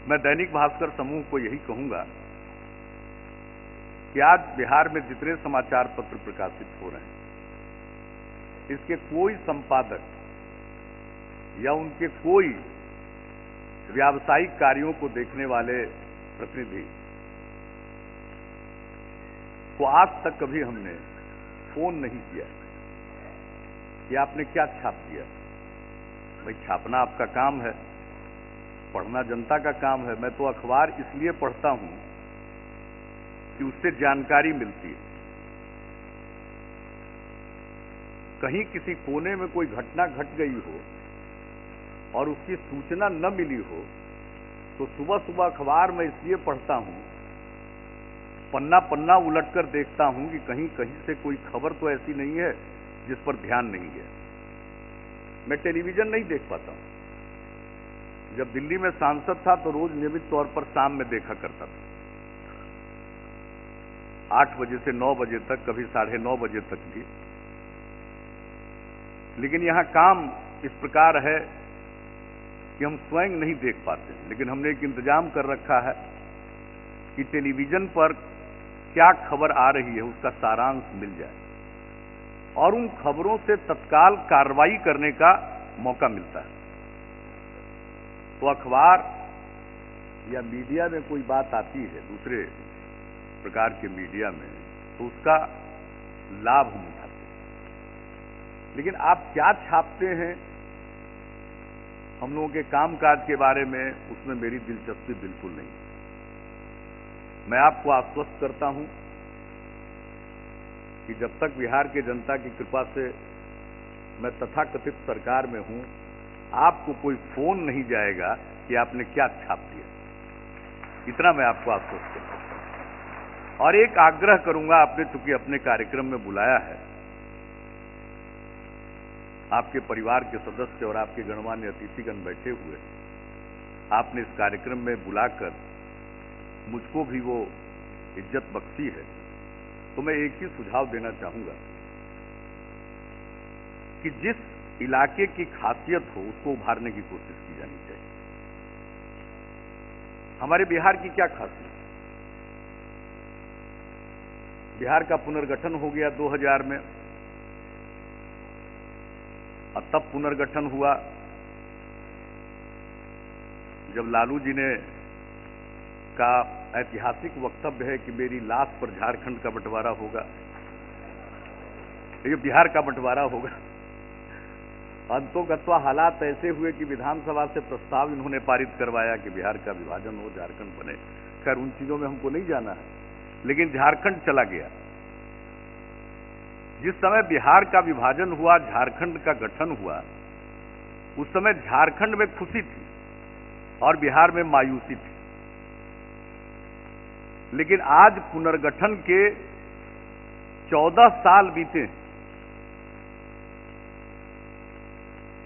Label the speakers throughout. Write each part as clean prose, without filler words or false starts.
Speaker 1: मैं दैनिक भास्कर समूह को यही कहूंगा कि आज बिहार में जितने समाचार पत्र प्रकाशित हो रहे हैं, इसके कोई संपादक या उनके कोई व्यावसायिक कार्यों को देखने वाले प्रतिनिधि को आज तक कभी हमने फोन नहीं किया कि आपने क्या छाप दिया। भाई, छापना आपका काम है, पढ़ना जनता का काम है। मैं तो अखबार इसलिए पढ़ता हूं कि उससे जानकारी मिलती है। कहीं किसी कोने में कोई घटना घट गई हो और उसकी सूचना न मिली हो तो सुबह सुबह अखबार में इसलिए पढ़ता हूं, पन्ना पन्ना उलटकर देखता हूं कि कहीं कहीं से कोई खबर तो ऐसी नहीं है जिस पर ध्यान नहीं है। मैं टेलीविजन नहीं देख पाता हूं। जब दिल्ली में सांसद था तो रोज नियमित तौर पर शाम में देखा करता था, 8 बजे से 9 बजे तक, कभी 9:30 बजे तक भी। लेकिन यहां काम इस प्रकार है कि हम स्वयं नहीं देख पाते, लेकिन हमने एक इंतजाम कर रखा है कि टेलीविजन पर क्या खबर आ रही है उसका सारांश मिल जाए और उन खबरों से तत्काल कार्रवाई करने का मौका मिलता है। तो अखबार या मीडिया में कोई बात आती है, दूसरे प्रकार के मीडिया में, तो उसका लाभ हम उठाते हैं। लेकिन आप क्या छापते हैं हम लोगों के कामकाज के बारे में, उसमें मेरी दिलचस्पी बिल्कुल नहीं। मैं आपको आश्वस्त करता हूं कि जब तक बिहार के जनता की कृपा से मैं तथाकथित सरकार में हूं, आपको कोई फोन नहीं जाएगा कि आपने क्या छाप दिया। इतना मैं आपको आश्वस्त करता हूं। और एक आग्रह करूंगा, आपने चूंकि अपने कार्यक्रम में बुलाया है, आपके परिवार के सदस्य और आपके गणमान्य अतिथिगण बैठे हुए, आपने इस कार्यक्रम में बुलाकर मुझको भी वो इज्जत बख्शी है, तो मैं एक ही सुझाव देना चाहूंगा कि जिस इलाके की खासियत हो उसको उभारने की कोशिश की जानी चाहिए। हमारे बिहार की क्या खासियत? बिहार का पुनर्गठन हो गया 2000 में, और तब पुनर्गठन हुआ जब लालू जी ने का ऐतिहासिक वक्तव्य है कि मेरी लाश पर झारखंड का बंटवारा होगा, ये बिहार का बंटवारा होगा। अंतोगत्वा हालात ऐसे हुए कि विधानसभा से प्रस्ताव इन्होंने पारित करवाया कि बिहार का विभाजन हो, झारखंड बने। खैर, उन चीजों में हमको नहीं जाना है, लेकिन झारखंड चला गया। जिस समय बिहार का विभाजन हुआ, झारखंड का गठन हुआ, उस समय झारखंड में खुशी थी और बिहार में मायूसी थी। लेकिन आज पुनर्गठन के 14 साल बीते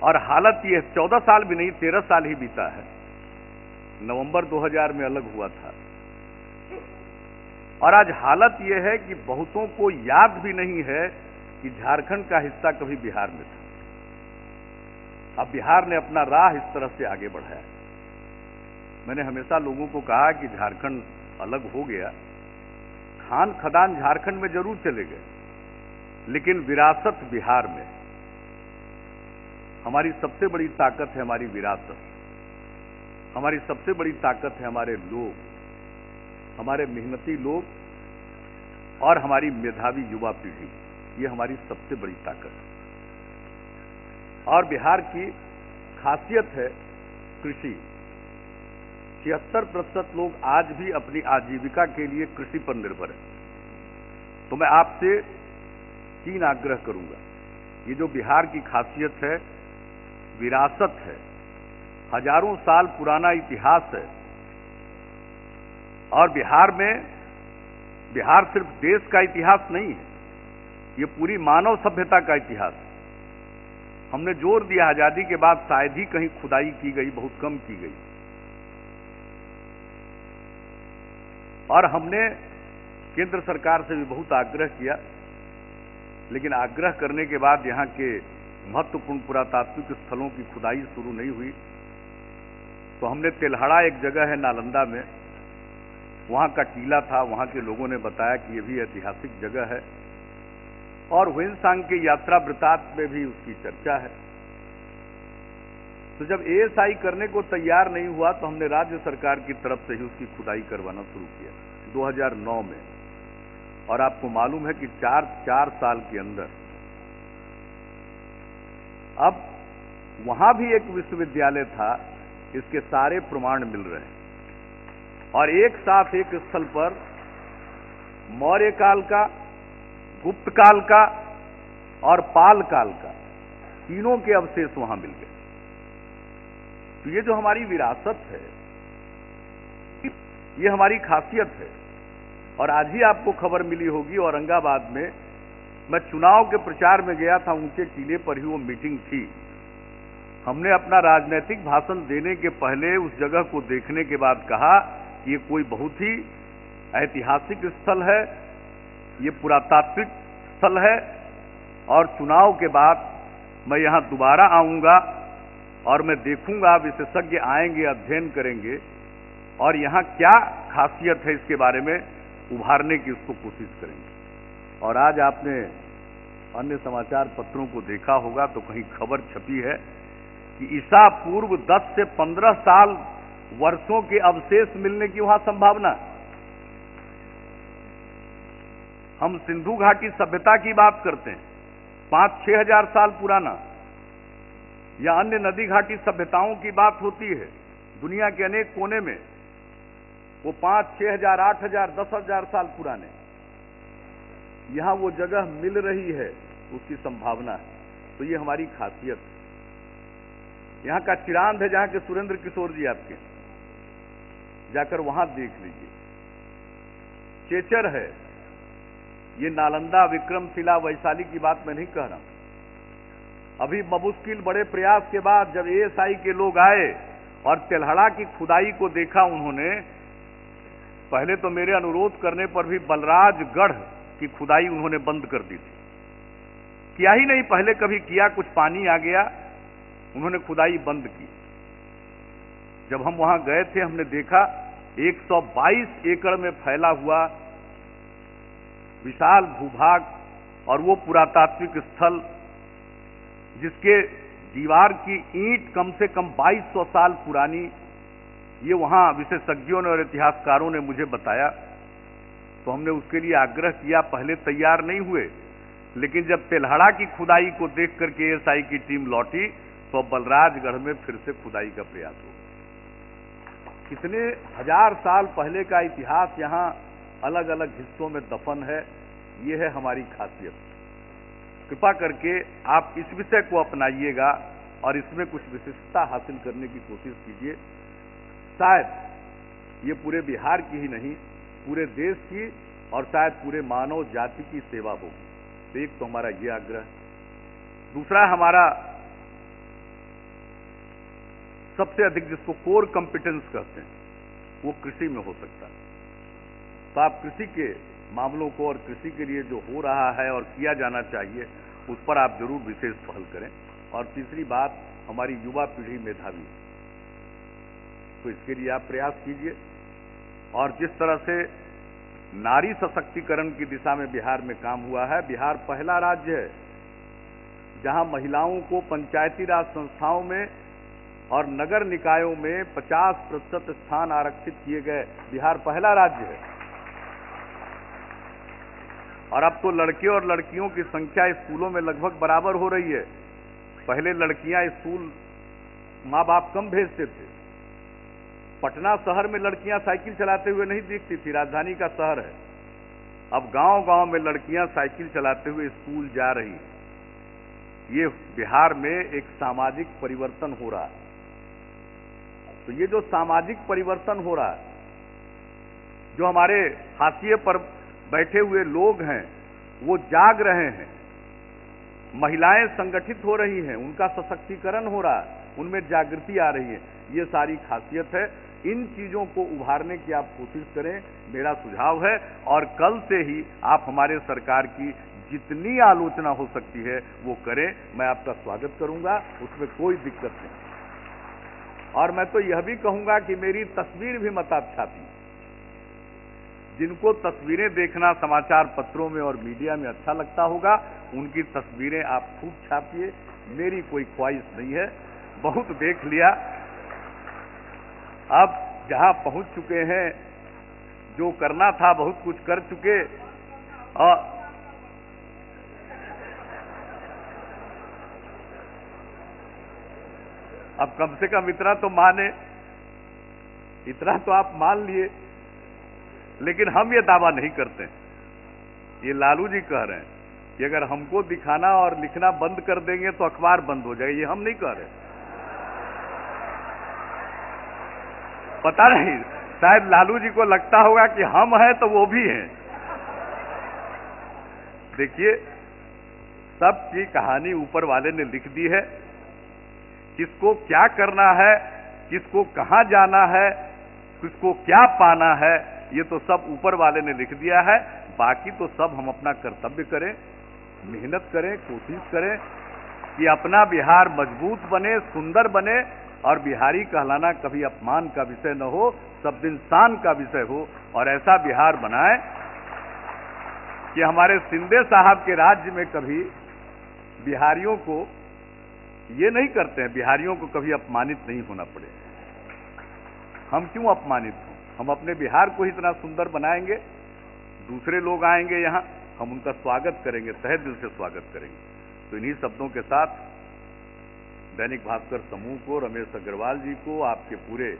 Speaker 1: और हालत यह, 14 साल भी नहीं, 13 साल ही बीता है। नवंबर 2000 में अलग हुआ था और आज हालत यह है कि बहुतों को याद भी नहीं है कि झारखंड का हिस्सा कभी बिहार में था। अब बिहार ने अपना राह इस तरह से आगे बढ़ाया। मैंने हमेशा लोगों को कहा कि झारखंड अलग हो गया, खान खदान झारखंड में जरूर चले गए, लेकिन विरासत बिहार में। हमारी सबसे बड़ी ताकत है हमारी विरासत, हमारी सबसे बड़ी ताकत है हमारे लोग, हमारे मेहनती लोग और हमारी मेधावी युवा पीढ़ी। ये हमारी सबसे बड़ी ताकत है। और बिहार की खासियत है कृषि। 76% लोग आज भी अपनी आजीविका के लिए कृषि पर निर्भर है। तो मैं आपसे 3 आग्रह करूंगा। ये जो बिहार की खासियत है, विरासत है, हजारों साल पुराना इतिहास है, और बिहार सिर्फ देश का इतिहास नहीं है, ये पूरी मानव सभ्यता का इतिहास है। हमने जोर दिया, आजादी के बाद शायद ही कहीं खुदाई की गई, बहुत कम की गई। और हमने केंद्र सरकार से भी बहुत आग्रह किया, लेकिन आग्रह करने के बाद यहाँ के महत्वपूर्ण पुरातात्विक स्थलों की खुदाई शुरू नहीं हुई। तो हमने तेल्हड़ा, एक जगह है नालंदा में, वहां का टीला था, वहां के लोगों ने बताया कि ये भी ऐतिहासिक जगह है और ह्वेनसांग के यात्रा वृतांत में भी उसकी चर्चा है। तो जब एएसआई करने को तैयार नहीं हुआ तो हमने राज्य सरकार की तरफ से ही उसकी खुदाई करवाना शुरू किया 2009 में। और आपको मालूम है कि चार साल के अंदर अब वहां भी एक विश्वविद्यालय था, इसके सारे प्रमाण मिल रहे हैं। और एक साथ एक स्थल पर मौर्य काल का, गुप्त काल का और पाल काल का तीनों के अवशेष वहां मिल गए। तो ये जो हमारी विरासत है, ये हमारी खासियत है। और आज ही आपको खबर मिली होगी, औरंगाबाद में मैं चुनाव के प्रचार में गया था, ऊंचे टीले पर ही वो मीटिंग थी। हमने अपना राजनीतिक भाषण देने के पहले उस जगह को देखने के बाद कहा कि ये कोई बहुत ही ऐतिहासिक स्थल है, ये पुरातात्विक स्थल है और चुनाव के बाद मैं यहां दोबारा आऊंगा और मैं देखूंगा, विशेषज्ञ आएंगे, अध्ययन करेंगे और यहां क्या खासियत है इसके बारे में उभारने की उसको कोशिश करेंगे। और आज आपने अन्य समाचार पत्रों को देखा होगा तो कहीं खबर छपी है कि ईसा पूर्व 10 से 15 साल वर्षों के अवशेष मिलने की वहां संभावना। हम सिंधु घाटी सभ्यता की बात करते हैं, 5-6 हजार साल पुराना, या अन्य नदी घाटी सभ्यताओं की बात होती है दुनिया के अनेक कोने में, वो 5-6 हजार, 8 हजार, 10 हजार साल पुराने। यहां वो जगह मिल रही है, उसकी संभावना है। तो ये हमारी खासियत है। यहां का चिरांद है, जहां के सुरेंद्र किशोर जी आपके, जाकर वहां देख लीजिए। चेचर है, ये नालंदा, विक्रमशिला, वैशाली की बात मैं नहीं कह रहा। अभी बमुश्किल बड़े प्रयास के बाद जब एएसआई के लोग आए और तेल्हड़ा की खुदाई को देखा उन्होंने, पहले तो मेरे अनुरोध करने पर भी बलराजगढ़ की खुदाई उन्होंने बंद कर दी थी, किया ही नहीं, पहले कभी किया, कुछ पानी आ गया, उन्होंने खुदाई बंद की। जब हम वहां गए थे हमने देखा 122 एकड़ में फैला हुआ विशाल भूभाग और वो पुरातात्विक स्थल जिसके दीवार की ईंट कम से कम 2200 साल पुरानी, ये वहां विशेषज्ञों ने और इतिहासकारों ने मुझे बताया। तो हमने उसके लिए आग्रह किया, पहले तैयार नहीं हुए, लेकिन जब तेल्हड़ा की खुदाई को देख करके एएसआई की टीम लौटी तो बलराजगढ़ में फिर से खुदाई का प्रयास हुआ। कितने हजार साल पहले का इतिहास यहां अलग अलग हिस्सों में दफन है। ये है हमारी खासियत। कृपा करके आप इस विषय को अपनाइएगा और इसमें कुछ विशिष्टता हासिल करने की कोशिश कीजिए। शायद ये पूरे बिहार की ही नहीं, पूरे देश की और शायद पूरे मानव जाति की सेवा होगी। तो एक तो हमारा ये आग्रह। दूसरा, हमारा सबसे अधिक जिसको कोर कॉम्पिटेंस कहते हैं, वो कृषि में हो सकता है। तो आप कृषि के मामलों को और कृषि के लिए जो हो रहा है और किया जाना चाहिए उस पर आप जरूर विशेष पहल करें। और तीसरी बात, हमारी युवा पीढ़ी मेधावी, तो इसके लिए आप प्रयास कीजिए। और जिस तरह से नारी सशक्तिकरण की दिशा में बिहार में काम हुआ है, बिहार पहला राज्य है जहां महिलाओं को पंचायती राज संस्थाओं में और नगर निकायों में 50% स्थान आरक्षित किए गए। बिहार पहला राज्य है। और अब तो लड़के और लड़कियों की संख्या स्कूलों में लगभग बराबर हो रही है। पहले लड़कियां स्कूल माँ बाप कम भेजते थे। पटना शहर में लड़कियां साइकिल चलाते हुए नहीं दिखती थी, राजधानी का शहर है। अब गांव-गांव में लड़कियां साइकिल चलाते हुए स्कूल जा रही हैं। ये बिहार में एक सामाजिक परिवर्तन हो रहा है। तो ये जो सामाजिक परिवर्तन हो रहा है, जो हमारे हाशिए पर बैठे हुए लोग हैं वो जाग रहे हैं, महिलाएं संगठित हो रही हैं, उनका सशक्तिकरण हो रहा है, उनमें जागृति आ रही है, ये सारी खासियत है। इन चीजों को उभारने की आप कोशिश करें, मेरा सुझाव है। और कल से ही आप हमारे सरकार की जितनी आलोचना हो सकती है वो करें। मैं आपका स्वागत करूंगा, उसमें कोई दिक्कत नहीं। और मैं तो यह भी कहूंगा कि मेरी तस्वीर भी मत आप छापिए। जिनको तस्वीरें देखना समाचार पत्रों में और मीडिया में अच्छा लगता होगा, उनकी तस्वीरें आप खूब छापिए। मेरी कोई ख्वाहिश नहीं है, बहुत देख लिया। अब जहां पहुंच चुके हैं, जो करना था बहुत कुछ कर चुके, और अब कम से कम इतना तो माने, इतना तो आप मान लिए। लेकिन हम ये दावा नहीं करते, ये लालू जी कह रहे हैं कि अगर हमको दिखाना और लिखना बंद कर देंगे तो अखबार बंद हो जाएगी। ये हम नहीं कह रहे। पता नहीं, शायद लालू जी को लगता होगा कि हम हैं तो वो भी हैं। देखिए, सबकी कहानी ऊपर वाले ने लिख दी है। किसको क्या करना है, किसको कहां जाना है, किसको क्या पाना है, ये तो सब ऊपर वाले ने लिख दिया है। बाकी तो सब हम अपना कर्तव्य करें, मेहनत करें, कोशिश करें कि अपना बिहार मजबूत बने, सुंदर बने, और बिहारी कहलाना कभी अपमान का विषय न हो, सब दिन शान का विषय हो। और ऐसा बिहार बनाए कि हमारे शिंदे साहब के राज्य में कभी बिहारियों को, ये नहीं करते हैं, बिहारियों को कभी अपमानित नहीं होना पड़े। हम क्यों अपमानित हों? हम अपने बिहार को ही इतना सुंदर बनाएंगे, दूसरे लोग आएंगे यहां, हम उनका स्वागत करेंगे, तहे दिल से स्वागत करेंगे। तो इन्हीं शब्दों के साथ दैनिक भास्कर समूह को, रमेश अग्रवाल जी को, आपके पूरे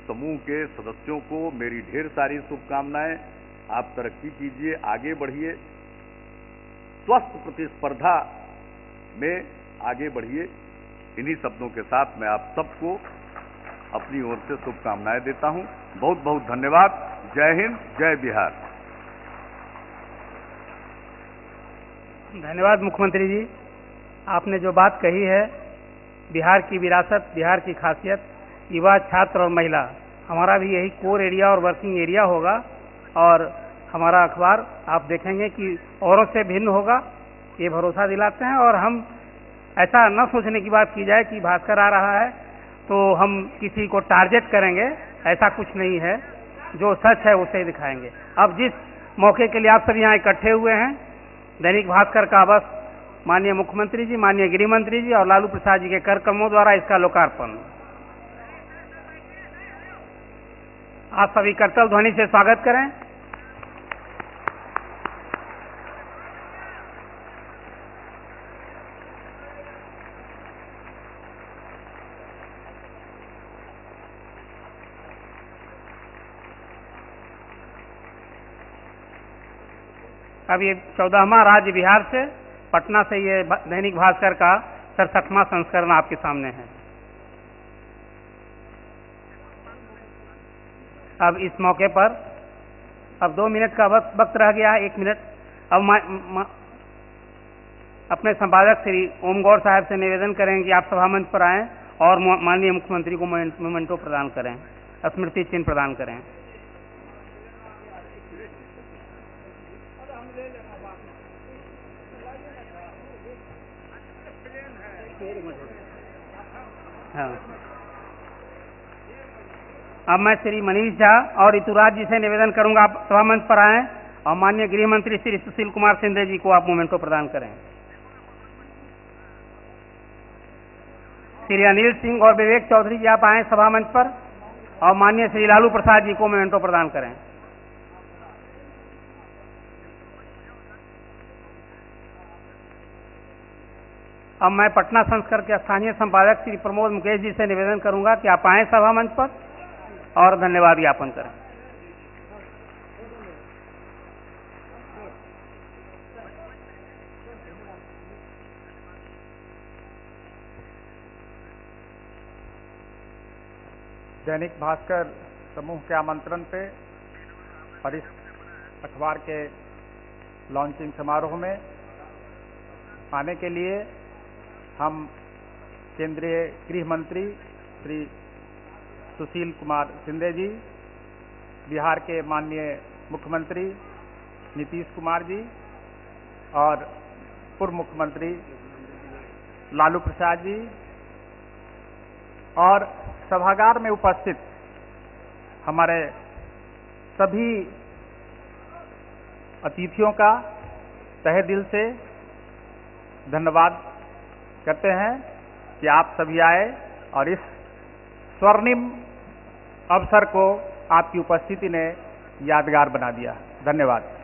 Speaker 1: समूह के सदस्यों को मेरी ढेर सारी शुभकामनाएं। आप तरक्की कीजिए, आगे बढ़िए, स्वस्थ प्रतिस्पर्धा में आगे बढ़िए। इन्हीं शब्दों के साथ मैं आप सबको अपनी ओर से शुभकामनाएं देता हूं। बहुत बहुत धन्यवाद। जय हिंद, जय बिहार।
Speaker 2: धन्यवाद मुख्यमंत्री जी, आपने जो बात कही है, बिहार की विरासत, बिहार की खासियत, युवा, छात्र और महिला, हमारा भी यही कोर एरिया और वर्किंग एरिया होगा। और हमारा अखबार आप देखेंगे कि औरों से भिन्न होगा, ये भरोसा दिलाते हैं। और हम ऐसा न सोचने की बात की जाए कि भास्कर आ रहा है तो हम किसी को टारगेट करेंगे, ऐसा कुछ नहीं है। जो सच है उसे दिखाएंगे। अब जिस मौके के लिए आप सब यहाँ इकट्ठे हुए हैं, दैनिक भास्कर का बस माननीय मुख्यमंत्री जी, माननीय गृह मंत्री जी और लालू प्रसाद जी के कार्यक्रमों द्वारा इसका लोकार्पण। आप सभी करतल ध्वनि से स्वागत करें। अब ये 14वां राज्य बिहार से, पटना से ये दैनिक भास्कर का 67वां संस्करण आपके सामने है। अब इस मौके पर अब 2 मिनट का वक्त रह गया है, 1 मिनट। अब अपने संपादक श्री ओम गौर साहब से निवेदन करें कि आप सभा मंच पर आएं और माननीय मुख्यमंत्री को मोमेंटो प्रदान करें, स्मृति चिन्ह प्रदान करें। हाँ। अब मैं श्री मनीष झा और ऋतुराज जी से निवेदन करूंगा, आप सभा मंच पर आएं और माननीय गृह मंत्री श्री सुशील कुमार शिंदे जी को आप मोमेंटो प्रदान करें। श्री अनिल सिंह और विवेक चौधरी जी आप आए सभा मंच पर और माननीय श्री लालू प्रसाद जी को मोमेंटो प्रदान करें। अब मैं पटना संस्करण के स्थानीय संपादक श्री प्रमोद मुकेश जी से निवेदन करूंगा कि आप आए सभा मंच पर और धन्यवाद ज्ञापन करें।
Speaker 3: दैनिक भास्कर समूह के आमंत्रण पे और इस अखबार के लॉन्चिंग समारोह में आने के लिए हम केंद्रीय गृह मंत्री श्री सुशील कुमार शिंदे जी, बिहार के माननीय मुख्यमंत्री नीतीश कुमार जी और पूर्व मुख्यमंत्री लालू प्रसाद जी, और सभागार में उपस्थित हमारे सभी अतिथियों का तहे दिल से धन्यवाद करते हैं कि आप सभी आए और इस स्वर्णिम अवसर को आपकी उपस्थिति ने यादगार बना दिया। धन्यवाद।